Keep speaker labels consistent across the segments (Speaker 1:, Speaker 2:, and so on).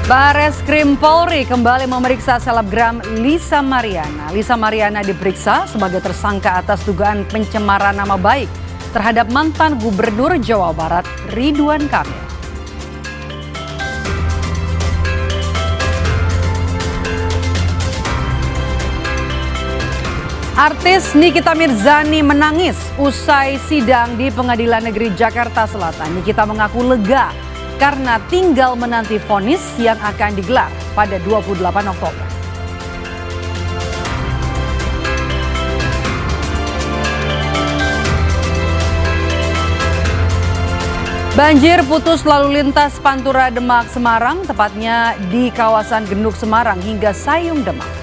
Speaker 1: Bareskrim Polri kembali memeriksa selebgram Lisa Mariana. Lisa Mariana diperiksa sebagai tersangka atas dugaan pencemaran nama baik terhadap mantan Gubernur Jawa Barat Ridwan Kamil. Artis Nikita Mirzani menangis usai sidang di Pengadilan Negeri Jakarta Selatan. Nikita mengaku lega karena tinggal menanti vonis yang akan digelar pada 28 Oktober. Banjir putus lalu lintas Pantura Demak Semarang, tepatnya di kawasan Genuk Semarang hingga Sayung Demak.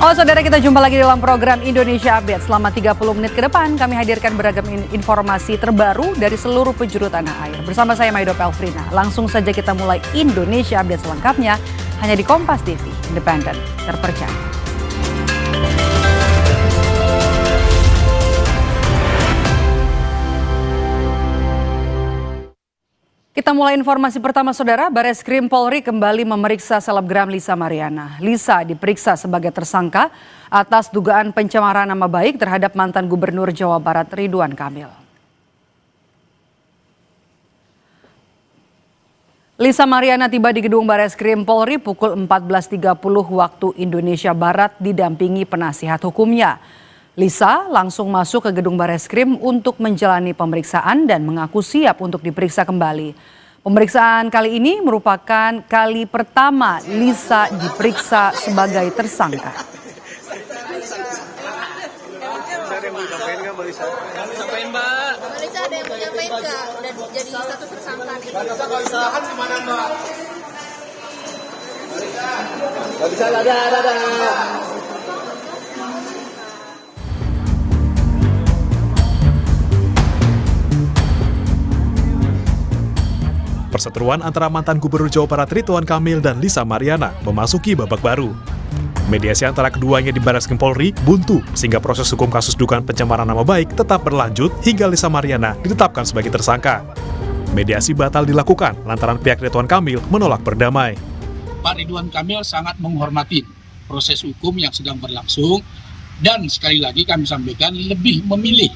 Speaker 1: Saudara, kita jumpa lagi dalam program Indonesia Update. Selama 30 menit ke depan kami hadirkan beragam informasi terbaru dari seluruh penjuru tanah air. Bersama saya Maido Pelfrina. Langsung saja kita mulai Indonesia Update selengkapnya hanya di Kompas TV, independen, terpercaya. Kita mulai informasi pertama, Saudara. Bareskrim Polri kembali memeriksa selebgram Lisa Mariana. Lisa diperiksa sebagai tersangka atas dugaan pencemaran nama baik terhadap mantan Gubernur Jawa Barat Ridwan Kamil. Lisa Mariana tiba di gedung Bareskrim Polri pukul 14.30 waktu Indonesia Barat didampingi penasihat hukumnya. Lisa langsung masuk ke gedung Bareskrim untuk menjalani pemeriksaan dan mengaku siap untuk diperiksa kembali. Pemeriksaan kali ini merupakan kali pertama Lisa diperiksa sebagai tersangka.
Speaker 2: Perseteruan antara mantan Gubernur Jawa Barat Ridwan Kamil dan Lisa Mariana memasuki babak baru. Mediasi antara keduanya di Bareskrim Polri buntu sehingga proses hukum kasus dugaan pencemaran nama baik tetap berlanjut hingga Lisa Mariana ditetapkan sebagai tersangka. Mediasi batal dilakukan lantaran pihak Ridwan Kamil menolak berdamai.
Speaker 3: Pak Ridwan Kamil sangat menghormati proses hukum yang sedang berlangsung dan sekali lagi kami sampaikan lebih memilih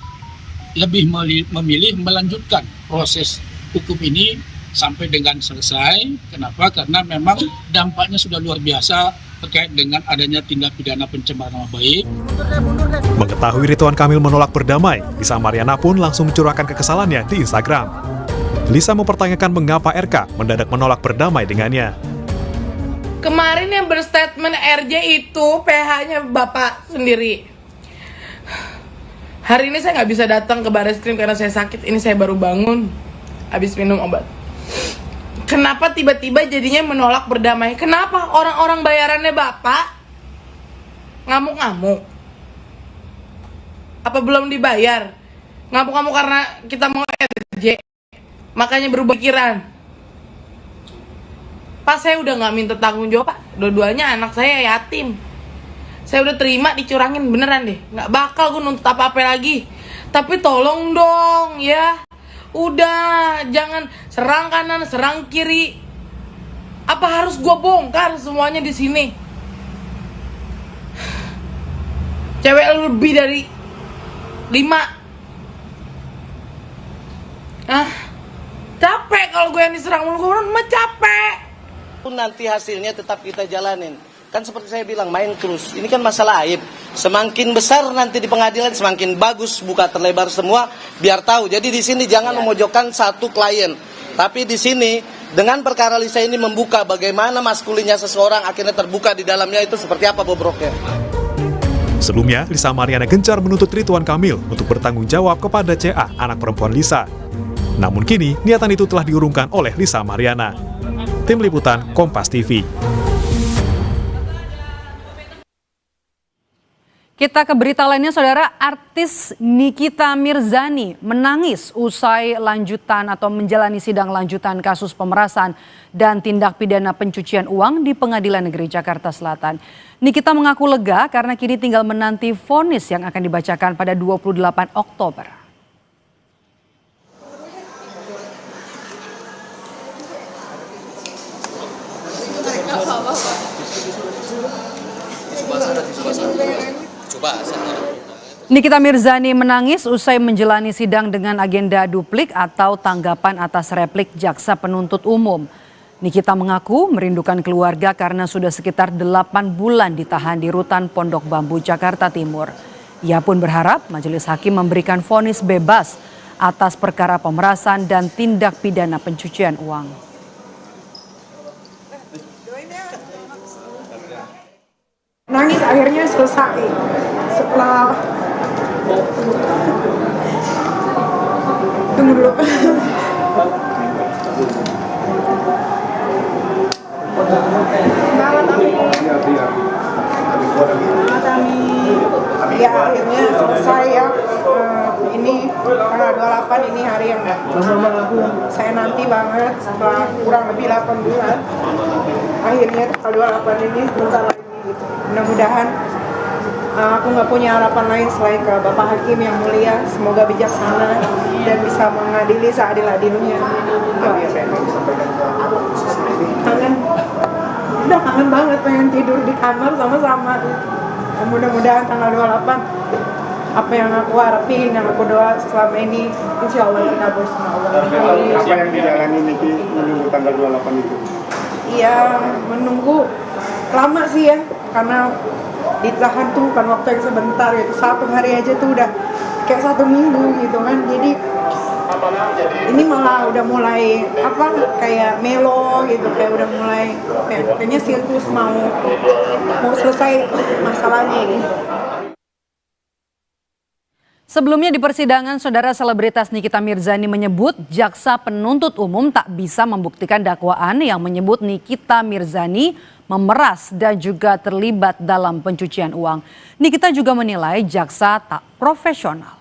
Speaker 3: melanjutkan proses hukum ini sampai dengan selesai. Kenapa? Karena memang dampaknya sudah luar biasa terkait dengan adanya tindak pidana pencemaran nama baik.
Speaker 2: Mengetahui Ridwan Kamil menolak berdamai, Lisa Mariana pun langsung mencurahkan kekesalannya di Instagram. Lisa mempertanyakan mengapa RK mendadak menolak berdamai dengannya.
Speaker 4: Kemarin yang berstatement RJ itu PH-nya Bapak sendiri. Hari ini saya nggak bisa datang ke Bareskrim karena saya sakit. Ini saya baru bangun habis minum obat. Kenapa tiba-tiba jadinya menolak berdamai? Kenapa orang-orang bayarannya Bapak ngamuk-ngamuk? Apa belum dibayar? Ngamuk-ngamuk karena kita mau RJ, makanya berubah pikiran. Pak, saya udah gak minta tanggung jawab, Pak. Dua-duanya anak saya yatim. Saya udah terima dicurangin beneran deh. Gak bakal gue nuntut apa-apa lagi. Tapi tolong dong ya. Udah, jangan serang kanan, serang kiri. Apa harus gue bongkar semuanya di sini? Cewek lebih dari 5. Capek kalau gue yang diserang mulu, gue capek.
Speaker 5: Nanti hasilnya tetap kita jalanin. Kan seperti saya bilang, main terus. Ini kan masalah aib. Semakin besar nanti di pengadilan, semakin bagus, buka terlebar semua, biar tahu. Jadi di sini jangan memojokkan satu klien. Tapi di sini, dengan perkara Lisa ini membuka bagaimana maskulinnya seseorang akhirnya terbuka di dalamnya, itu seperti apa bobroknya.
Speaker 2: Sebelumnya, Lisa Mariana gencar menuntut Ridwan Kamil untuk bertanggung jawab kepada CA, anak perempuan Lisa. Namun kini, niatan itu telah diurungkan oleh Lisa Mariana. Tim Liputan, Kompas TV.
Speaker 1: Kita ke berita lainnya, saudara. Artis Nikita Mirzani menangis usai lanjutan atau menjalani sidang lanjutan kasus pemerasan dan tindak pidana pencucian uang di Pengadilan Negeri Jakarta Selatan. Nikita mengaku lega karena kini tinggal menanti vonis yang akan dibacakan pada 28 Oktober. Nikita Mirzani menangis usai menjalani sidang dengan agenda duplik atau tanggapan atas replik jaksa penuntut umum. Nikita mengaku merindukan keluarga karena sudah sekitar 8 bulan ditahan di rutan Pondok Bambu, Jakarta Timur. Ia pun berharap majelis hakim memberikan vonis bebas atas perkara pemerasan dan tindak pidana pencucian uang.
Speaker 6: Nangis akhirnya selesai setelah tunggu dulu. Ya akhirnya selesai ya. Ini tanggal 28 ini hari yang saya nanti banget setelah kurang lebih 8 bulan. Akhirnya tanggal 28 ini sebentar lagi gitu. Mudah-mudahan aku nggak punya harapan lain selain ke Bapak Hakim yang mulia, semoga bijaksana dan bisa mengadili seadil-adilnya. Kangen, udah kangen banget pengen tidur di kamar sama-sama. Mudah-mudahan tanggal 28 apa yang aku harapin, yang aku doa selama ini, insya Allah terkabul sama Allah.
Speaker 7: Apa yang dijalani Niki menunggu tanggal 28 itu?
Speaker 6: Iya, menunggu lama sih ya, karena ditahan tuh kan waktu yang sebentar gitu, 1 hari aja tuh udah kayak 1 minggu gitu kan. Jadi ini malah udah mulai kayak melo gitu, kayak udah mulai kayaknya sirkus mau selesai masalahnya gitu.
Speaker 1: Sebelumnya di persidangan, saudara, selebritas Nikita Mirzani menyebut jaksa penuntut umum tak bisa membuktikan dakwaan yang menyebut Nikita Mirzani memeras dan juga terlibat dalam pencucian uang. Nikita juga menilai jaksa tak profesional.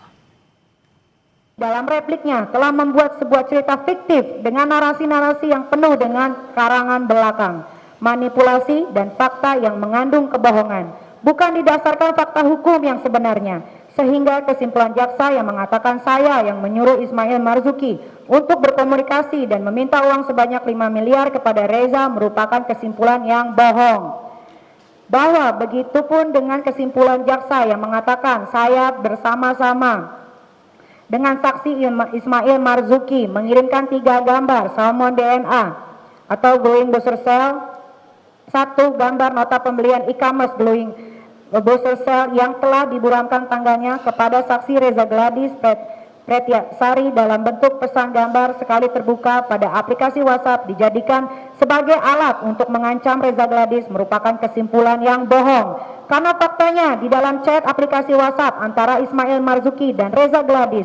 Speaker 8: Dalam repliknya telah membuat sebuah cerita fiktif dengan narasi-narasi yang penuh dengan karangan belakang, manipulasi dan fakta yang mengandung kebohongan, bukan didasarkan fakta hukum yang sebenarnya. Sehingga kesimpulan jaksa yang mengatakan saya yang menyuruh Ismail Marzuki untuk berkomunikasi dan meminta uang sebanyak 5 miliar kepada Reza merupakan kesimpulan yang bohong. Bahwa begitupun dengan kesimpulan jaksa yang mengatakan saya bersama-sama dengan saksi Ismail Marzuki mengirimkan 3 gambar salmon DNA atau glowing buzzer cell, 1 gambar nota pembelian e-commerce glowing buzzer cell yang telah diburamkan tanggalnya kepada saksi Reza Gladys Pretiasari dalam bentuk pesan gambar sekali terbuka pada aplikasi WhatsApp dijadikan sebagai alat untuk mengancam Reza Gladys merupakan kesimpulan yang bohong. Karena faktanya di dalam chat aplikasi WhatsApp antara Ismail Marzuki dan Reza Gladys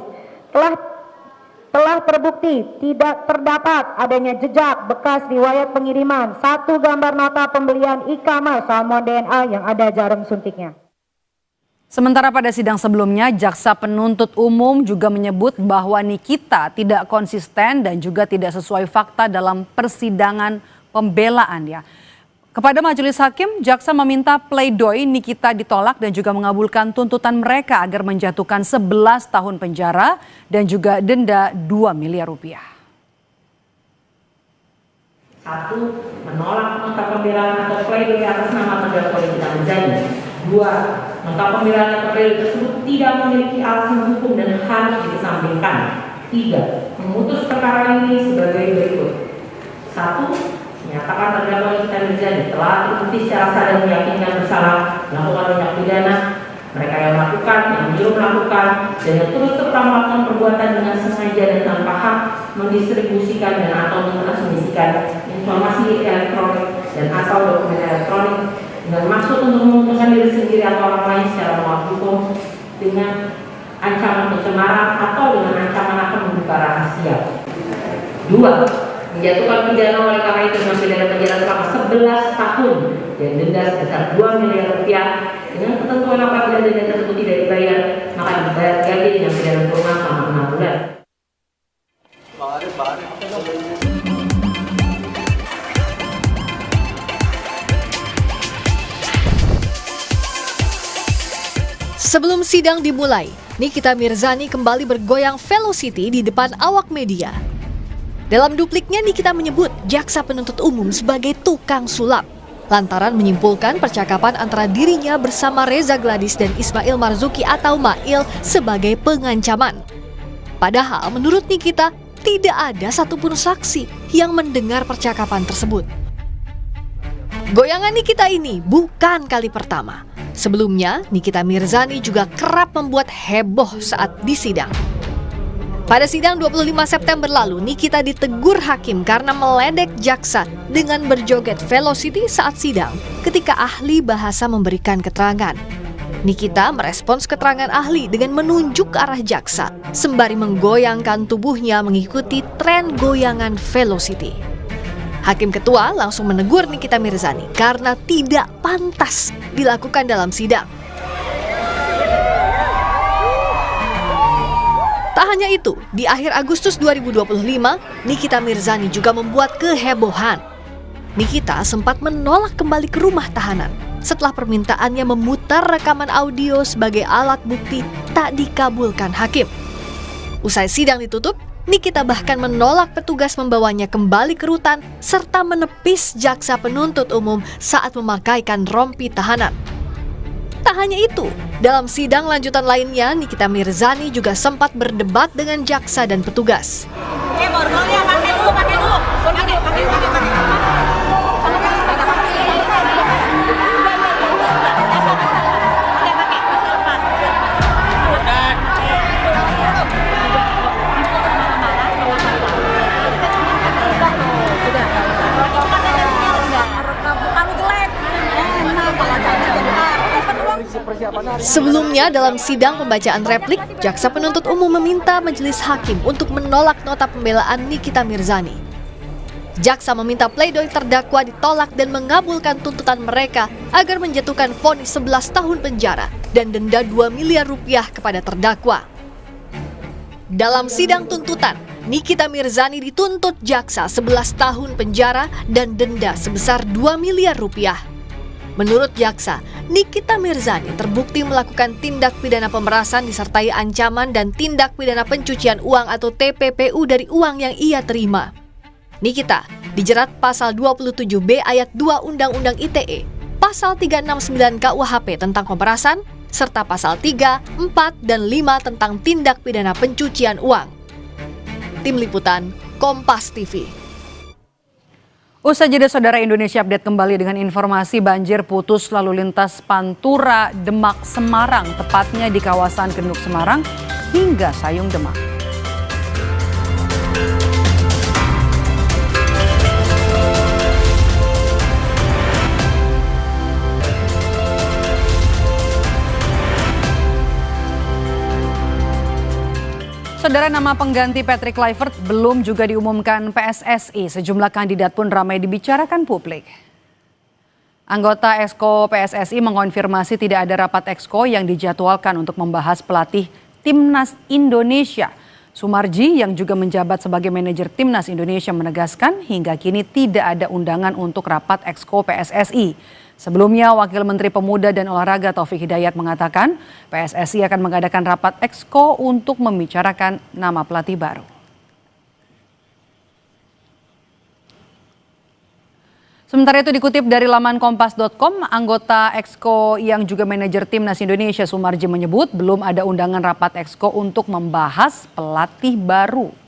Speaker 8: telah terbukti tidak terdapat adanya jejak bekas riwayat pengiriman 1 gambar nota pembelian e-commerce salmon DNA yang ada jarum suntiknya.
Speaker 1: Sementara pada sidang sebelumnya, jaksa penuntut umum juga menyebut bahwa Nikita tidak konsisten dan juga tidak sesuai fakta dalam persidangan pembelaan ya. Kepada majelis hakim, jaksa meminta pledoi Nikita ditolak dan juga mengabulkan tuntutan mereka agar menjatuhkan 11 tahun penjara dan juga denda 2 miliar rupiah.
Speaker 9: 1. Menolak nota pembelaan atau pledoi atas nama terdakwa Nikita Mirzani. 2. Nota pembelaan atau pledoi tersebut tidak memiliki alasan hukum dan harus dikesampingkan. 3. Memutus perkara ini sebagai berikut. 1. Menyatakan terdakwa Nikita Mirzani telah terbukti secara sadar meyakinkan bersalah melakukan tindak pidana, mereka yang melakukan, yang menyuruh melakukan, dan yang turut serta melakukan perbuatan dengan sengaja dan tanpa hak mendistribusikan dan atau mentransmisikan informasi elektronik dan atau dokumen elektronik dengan maksud untuk menguntungkan diri sendiri atau orang lain secara melawan hukum dengan ancaman pencemaran atau dengan ancaman akan membuka rahasia. 2. Dijatuhkan pidana oleh karena itu dengan pidana penjara selama 11 tahun dan denda sebesar 2 miliar rupiah. Dengan ketentuan apabila denda tersebut tidak dibayar, maka dibayar ganti dengan pidana kurungan selama 6 bulan.
Speaker 10: Sebelum sidang dimulai, Nikita Mirzani kembali bergoyang velocity di depan awak media. Dalam dupliknya, Nikita menyebut jaksa penuntut umum sebagai tukang sulap, lantaran menyimpulkan percakapan antara dirinya bersama Reza Gladys dan Ismail Marzuki atau Mail sebagai pengancaman. Padahal menurut Nikita, tidak ada satupun saksi yang mendengar percakapan tersebut. Goyangan Nikita ini bukan kali pertama. Sebelumnya, Nikita Mirzani juga kerap membuat heboh saat disidang. Pada sidang 25 September lalu, Nikita ditegur hakim karena meledek jaksa dengan berjoget velocity saat sidang ketika ahli bahasa memberikan keterangan. Nikita merespons keterangan ahli dengan menunjuk ke arah jaksa, sembari menggoyangkan tubuhnya mengikuti tren goyangan velocity. Hakim ketua langsung menegur Nikita Mirzani karena tidak pantas dilakukan dalam sidang. Tak hanya itu, di akhir Agustus 2025, Nikita Mirzani juga membuat kehebohan. Nikita sempat menolak kembali ke rumah tahanan setelah permintaannya memutar rekaman audio sebagai alat bukti tak dikabulkan hakim. Usai sidang ditutup, Nikita bahkan menolak petugas membawanya kembali ke rutan serta menepis jaksa penuntut umum saat memakaikan rompi tahanan. Tak hanya itu, dalam sidang lanjutan lainnya, Nikita Mirzani juga sempat berdebat dengan jaksa dan petugas. Sebelumnya dalam sidang pembacaan replik, jaksa penuntut umum meminta majelis hakim untuk menolak nota pembelaan Nikita Mirzani. Jaksa meminta pledoi terdakwa ditolak dan mengabulkan tuntutan mereka agar menjatuhkan vonis 11 tahun penjara dan denda 2 miliar rupiah kepada terdakwa. Dalam sidang tuntutan, Nikita Mirzani dituntut jaksa 11 tahun penjara dan denda sebesar 2 miliar rupiah. Menurut jaksa, Nikita Mirzani terbukti melakukan tindak pidana pemerasan disertai ancaman dan tindak pidana pencucian uang atau TPPU dari uang yang ia terima. Nikita dijerat pasal 27B ayat 2 Undang-Undang ITE, pasal 369 KUHP tentang pemerasan, serta pasal 3, 4, dan 5 tentang tindak pidana pencucian uang. Tim Liputan, Kompas TV.
Speaker 1: Usai jeda, Saudara, Indonesia Update kembali dengan informasi banjir putus lalu lintas Pantura Demak Semarang, tepatnya di kawasan Genduk Semarang hingga Sayung Demak. Saudara, nama pengganti Patrick Kluivert belum juga diumumkan PSSI. Sejumlah kandidat pun ramai dibicarakan publik. Anggota Exco PSSI mengonfirmasi tidak ada rapat Exco yang dijadwalkan untuk membahas pelatih Timnas Indonesia. Sumarji yang juga menjabat sebagai manajer Timnas Indonesia menegaskan hingga kini tidak ada undangan untuk rapat Exco PSSI. Sebelumnya, Wakil Menteri Pemuda dan Olahraga Taufik Hidayat mengatakan PSSI akan mengadakan rapat Exco untuk membicarakan nama pelatih baru. Sementara itu, dikutip dari laman kompas.com, anggota Exco yang juga manajer Timnas Indonesia Sumarji menyebut belum ada undangan rapat Exco untuk membahas pelatih baru.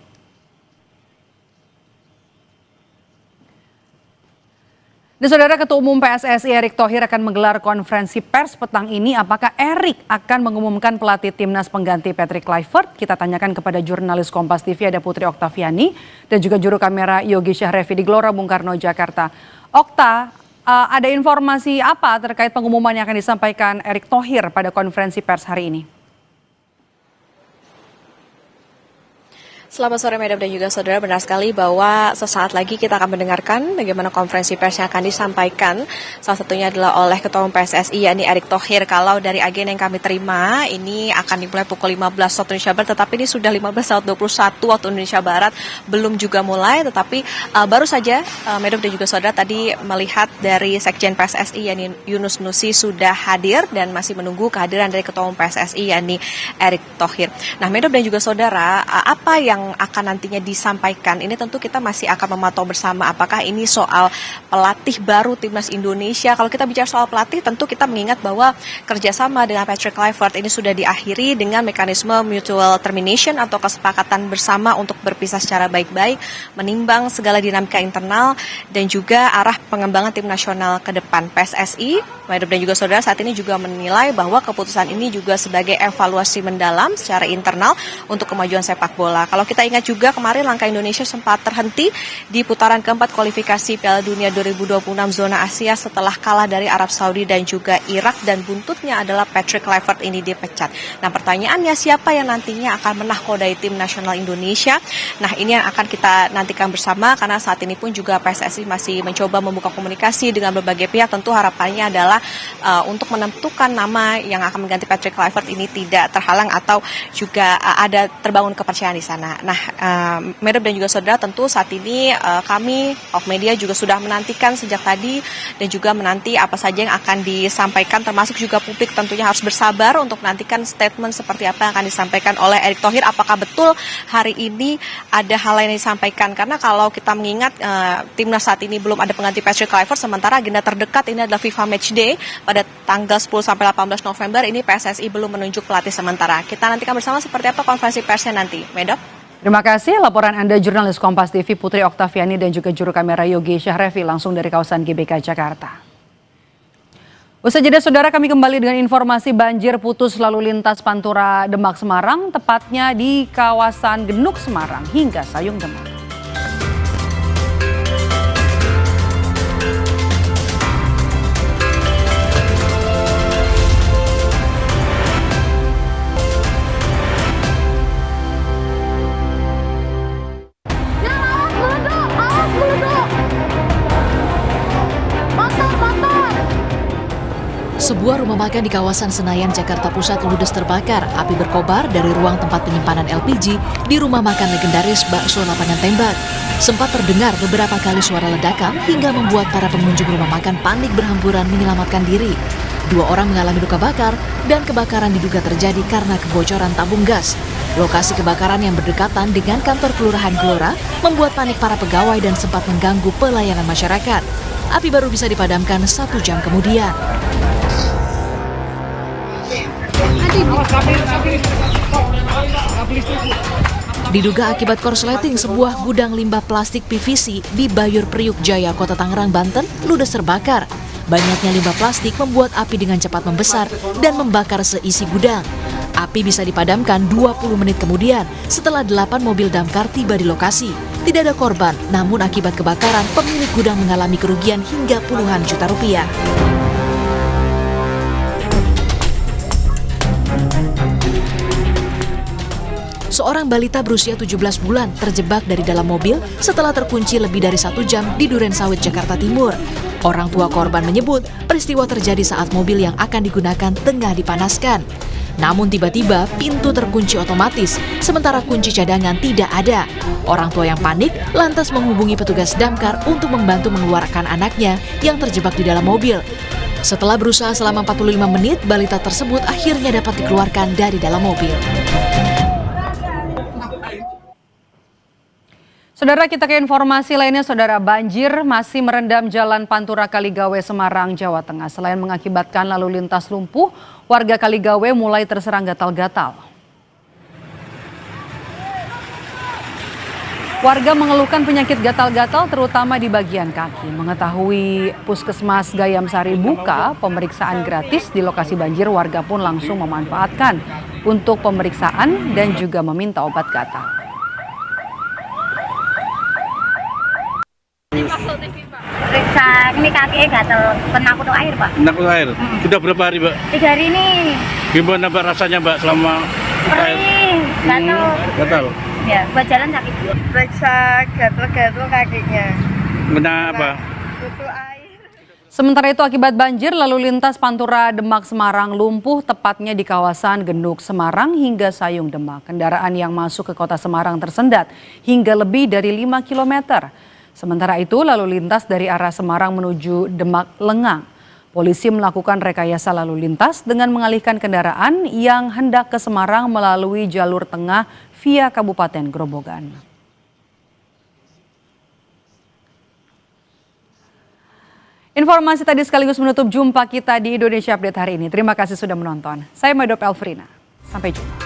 Speaker 1: Dan Saudara, Ketua Umum PSSI Erick Thohir akan menggelar konferensi pers petang ini. Apakah Erick akan mengumumkan pelatih Timnas pengganti Patrick Kluivert? Kita tanyakan kepada jurnalis Kompas TV ada Putri Oktaviani dan juga juru kamera Yogi Syahrevi di Gelora Bung Karno, Jakarta. Okta, ada informasi apa terkait pengumuman yang akan disampaikan Erick Thohir pada konferensi pers hari ini?
Speaker 11: Selamat sore Medap dan juga saudara, benar sekali bahwa sesaat lagi kita akan mendengarkan bagaimana konferensi pers yang akan disampaikan. Salah satunya adalah oleh Ketua Umum PSSI yakni Erick Thohir. Kalau dari agenda yang kami terima ini akan dimulai pukul 15 waktu Indonesia Barat, tetapi ini sudah 15.21 waktu Indonesia Barat, belum juga mulai, tetapi baru saja Medap dan juga saudara tadi melihat dari Sekjen PSSI yakni Yunus Nusi sudah hadir dan masih menunggu kehadiran dari Ketua Umum PSSI yakni Erick Thohir. Nah Medap dan juga saudara, apa yang akan nantinya disampaikan ini tentu kita masih akan memantau bersama apakah ini soal pelatih baru timnas Indonesia. Kalau kita bicara soal pelatih tentu kita mengingat bahwa kerjasama dengan Patrick Kluivert ini sudah diakhiri dengan mekanisme mutual termination atau kesepakatan bersama untuk berpisah secara baik-baik, menimbang segala dinamika internal dan juga arah pengembangan tim nasional ke depan. PSSI Medap dan juga saudara saat ini juga menilai bahwa keputusan ini juga sebagai evaluasi mendalam secara internal untuk kemajuan sepak bola. Kalau kita ingat juga kemarin langkah Indonesia sempat terhenti di putaran keempat kualifikasi Piala Dunia 2026 zona Asia setelah kalah dari Arab Saudi dan juga Irak, dan buntutnya adalah Patrick Kluivert ini dipecat. Nah pertanyaannya, siapa yang nantinya akan menahkodai tim nasional Indonesia? Nah ini yang akan kita nantikan bersama, karena saat ini pun juga PSSI masih mencoba membuka komunikasi dengan berbagai pihak. Tentu harapannya adalah untuk menentukan nama yang akan mengganti Patrick Kluivert ini tidak terhalang atau juga ada terbangun kepercayaan di sana. Nah, Medap dan juga saudara, tentu saat ini kami Awak Media juga sudah menantikan sejak tadi dan juga menanti apa saja yang akan disampaikan, termasuk juga publik tentunya harus bersabar untuk menantikan statement seperti apa yang akan disampaikan oleh Erick Thohir. Apakah betul hari ini ada hal lain yang disampaikan? Karena kalau kita mengingat timnas saat ini belum ada pengganti Patrick Kluivert, sementara agenda terdekat ini adalah FIFA Matchday pada tanggal 10 sampai 18 November. Ini PSSI belum menunjuk pelatih sementara. Kita nantikan bersama seperti apa konferensi persnya nanti. Medap.
Speaker 1: Terima kasih laporan Anda jurnalis Kompas TV Putri Oktaviani dan juga juru kamera Yogi Syahrevi langsung dari kawasan GBK Jakarta. Usai jeda saudara, kami kembali dengan informasi banjir putus lalu lintas Pantura Demak Semarang, tepatnya di kawasan Genuk Semarang hingga Sayung Demak.
Speaker 12: Sebuah rumah makan di kawasan Senayan, Jakarta Pusat ludes terbakar. Api berkobar dari ruang tempat penyimpanan LPG di rumah makan legendaris Bakso Lapangan Tembak. Sempat terdengar beberapa kali suara ledakan hingga membuat para pengunjung rumah makan panik berhamburan menyelamatkan diri. 2 orang mengalami luka bakar dan kebakaran diduga terjadi karena kebocoran tabung gas. Lokasi kebakaran yang berdekatan dengan kantor Kelurahan Gelora membuat panik para pegawai dan sempat mengganggu pelayanan masyarakat. Api baru bisa dipadamkan 1 jam kemudian. Diduga akibat korsleting, sebuah gudang limbah plastik PVC di Bayur Priuk Jaya, Kota Tangerang, Banten, ludes terbakar. Banyaknya limbah plastik membuat api dengan cepat membesar dan membakar seisi gudang. Api bisa dipadamkan 20 menit kemudian setelah 8 mobil damkar tiba di lokasi. Tidak ada korban, namun akibat kebakaran, pemilik gudang mengalami kerugian hingga puluhan juta rupiah. Seorang balita berusia 17 bulan terjebak dari dalam mobil setelah terkunci lebih dari 1 jam di Durensawit, Jakarta Timur. Orang tua korban menyebut peristiwa terjadi saat mobil yang akan digunakan tengah dipanaskan. Namun tiba-tiba pintu terkunci otomatis, sementara kunci cadangan tidak ada. Orang tua yang panik lantas menghubungi petugas damkar untuk membantu mengeluarkan anaknya yang terjebak di dalam mobil. Setelah berusaha selama 45 menit, balita tersebut akhirnya dapat dikeluarkan dari dalam mobil.
Speaker 1: Saudara, kita ke informasi lainnya. Saudara, banjir masih merendam Jalan Pantura Kaligawe, Semarang, Jawa Tengah. Selain mengakibatkan lalu lintas lumpuh, warga Kaligawe mulai terserang gatal-gatal. Warga mengeluhkan penyakit gatal-gatal terutama di bagian kaki. Mengetahui Puskesmas Gayam Sari buka pemeriksaan gratis di lokasi banjir, warga pun langsung memanfaatkan untuk pemeriksaan dan juga meminta obat gatal.
Speaker 13: Periksa ini kaki gatal, kena kutu air, Pak.
Speaker 14: Kena kutu air? Sudah berapa hari, Mbak?
Speaker 13: 3 hari ini.
Speaker 14: Gimana Mbak rasanya, Mbak, selama
Speaker 13: perih, gatal.
Speaker 14: Gatal.
Speaker 13: Ya, buat jalan sakit.
Speaker 6: Periksa gatel-gatel kakinya.
Speaker 14: Kenapa?
Speaker 6: Butuh air.
Speaker 1: Sementara itu akibat banjir lalu lintas Pantura Demak Semarang lumpuh tepatnya di kawasan Genuk Semarang hingga Sayung Demak. Kendaraan yang masuk ke kota Semarang tersendat hingga lebih dari 5 km. Sementara itu lalu lintas dari arah Semarang menuju Demak lengang. Polisi melakukan rekayasa lalu lintas dengan mengalihkan kendaraan yang hendak ke Semarang melalui jalur tengah via Kabupaten Grobogan. Informasi tadi sekaligus menutup jumpa kita di Indonesia Update hari ini. Terima kasih sudah menonton. Saya Medop Elfrina. Sampai jumpa.